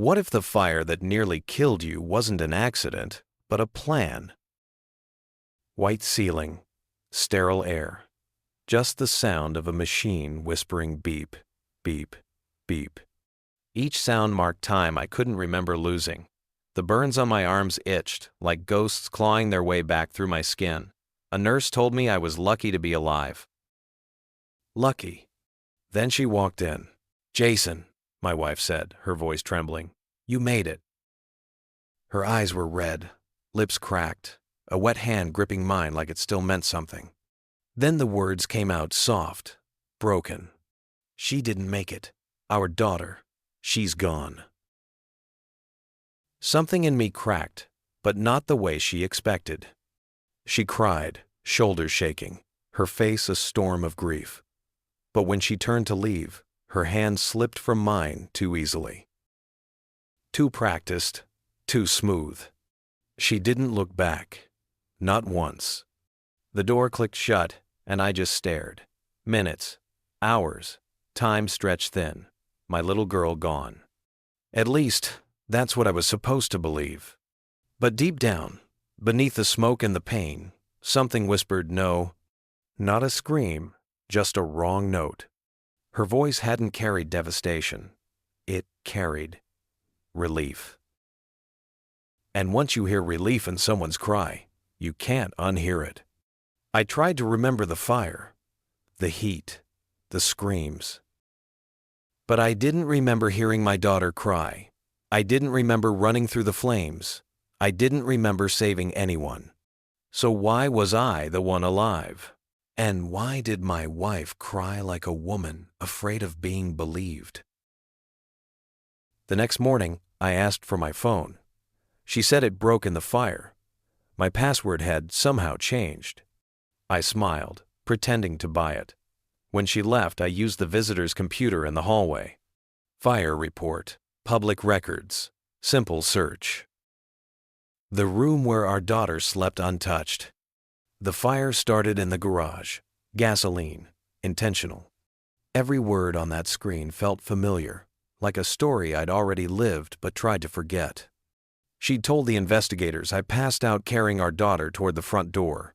What if the fire that nearly killed you wasn't an accident, but a plan? White ceiling, sterile air, just the sound of a machine whispering beep, beep, beep. Each sound marked time I couldn't remember losing. The burns on my arms itched, like ghosts clawing their way back through my skin. A nurse told me I was lucky to be alive. Lucky. Then she walked in. "Jason," my wife said, her voice trembling, "you made it." Her eyes were red, lips cracked, a wet hand gripping mine like it still meant something. Then the words came out soft, broken. "She didn't make it. Our daughter. She's gone." Something in me cracked, but not the way she expected. She cried, shoulders shaking, her face a storm of grief. But when she turned to leave, her hand slipped from mine too easily. Too practiced, too smooth. She didn't look back. Not once. The door clicked shut, and I just stared. Minutes, hours, time stretched thin. My little girl gone. At least, that's what I was supposed to believe. But deep down, beneath the smoke and the pain, something whispered no. Not a scream, just a wrong note. Her voice hadn't carried devastation. It carried relief. And once you hear relief in someone's cry, you can't unhear it. I tried to remember the fire, the heat, the screams. But I didn't remember hearing my daughter cry. I didn't remember running through the flames. I didn't remember saving anyone. So why was I the one alive? And why did my wife cry like a woman afraid of being believed? The next morning, I asked for my phone. She said it broke in the fire. My password had somehow changed. I smiled, pretending to buy it. When she left, I used the visitor's computer in the hallway. Fire report, public records, simple search. The room where our daughter slept untouched. The fire started in the garage. Gasoline, intentional. Every word on that screen felt familiar, like a story I'd already lived but tried to forget. She'd told the investigators I passed out carrying our daughter toward the front door.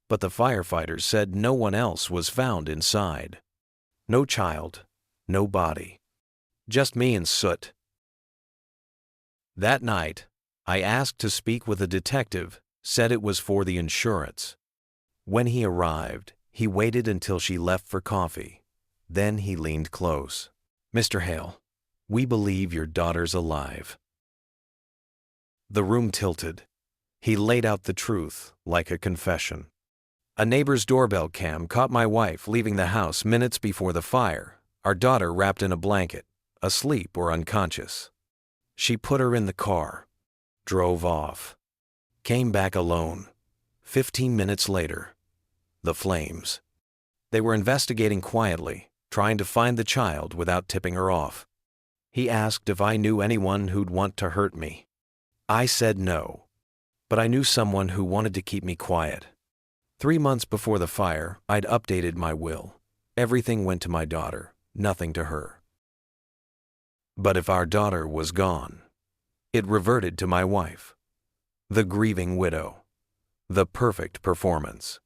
But the firefighters said no one else was found inside. No child, no body. Just me and soot. That night, I asked to speak with a detective, said it was for the insurance. When he arrived, he waited until she left for coffee. Then he leaned close. "Mr. Hale, we believe your daughter's alive." The room tilted. He laid out the truth like a confession. A neighbor's doorbell cam caught my wife leaving the house minutes before the fire, our daughter wrapped in a blanket, asleep or unconscious. She put her in the car, drove off, came back alone. 15 minutes later, the flames. They were investigating quietly, trying to find the child without tipping her off. He asked if I knew anyone who'd want to hurt me. I said no, but I knew someone who wanted to keep me quiet. 3 months before the fire, I'd updated my will. Everything went to my daughter, nothing to her. But if our daughter was gone, it reverted to my wife, the grieving widow, the perfect performance.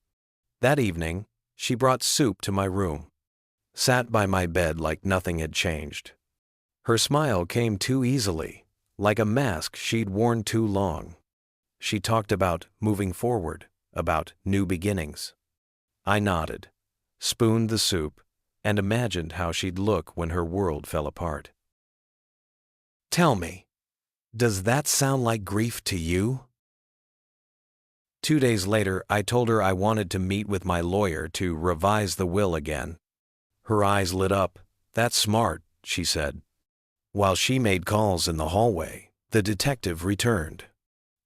That evening, she brought soup to my room, sat by my bed like nothing had changed. Her smile came too easily, like a mask she'd worn too long. She talked about moving forward, about new beginnings. I nodded, spooned the soup, and imagined how she'd look when her world fell apart. "Tell me, does that sound like grief to you?" 2 days later, I told her I wanted to meet with my lawyer to revise the will again. Her eyes lit up. "That's smart," she said. While she made calls in the hallway, the detective returned.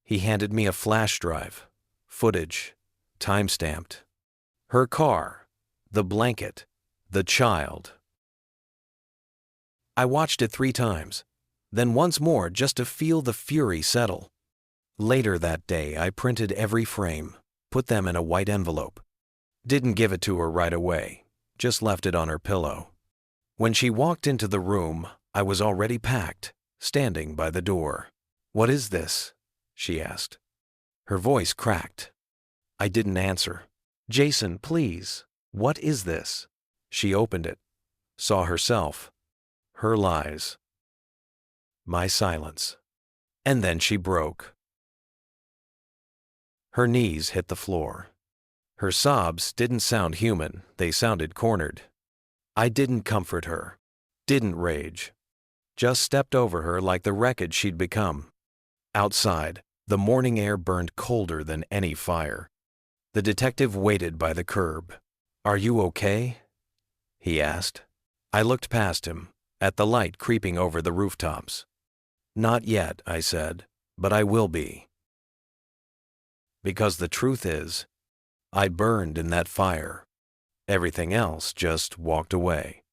He handed me a flash drive, footage, time-stamped. Her car, the blanket, the child. I watched it 3 times, then once more just to feel the fury settle. Later that day, I printed every frame, put them in a white envelope. Didn't give it to her right away, just left it on her pillow. When she walked into the room, I was already packed, standing by the door. "What is this?" she asked. Her voice cracked. I didn't answer. "Jason, please, what is this?" She opened it, saw herself, her lies, my silence. And then she broke. Her knees hit the floor. Her sobs didn't sound human, they sounded cornered. I didn't comfort her, didn't rage, just stepped over her like the wreckage she'd become. Outside, the morning air burned colder than any fire. The detective waited by the curb. "Are you okay?" he asked. I looked past him, at the light creeping over the rooftops. "Not yet," I said, "but I will be." Because the truth is, I burned in that fire. Everything else just walked away.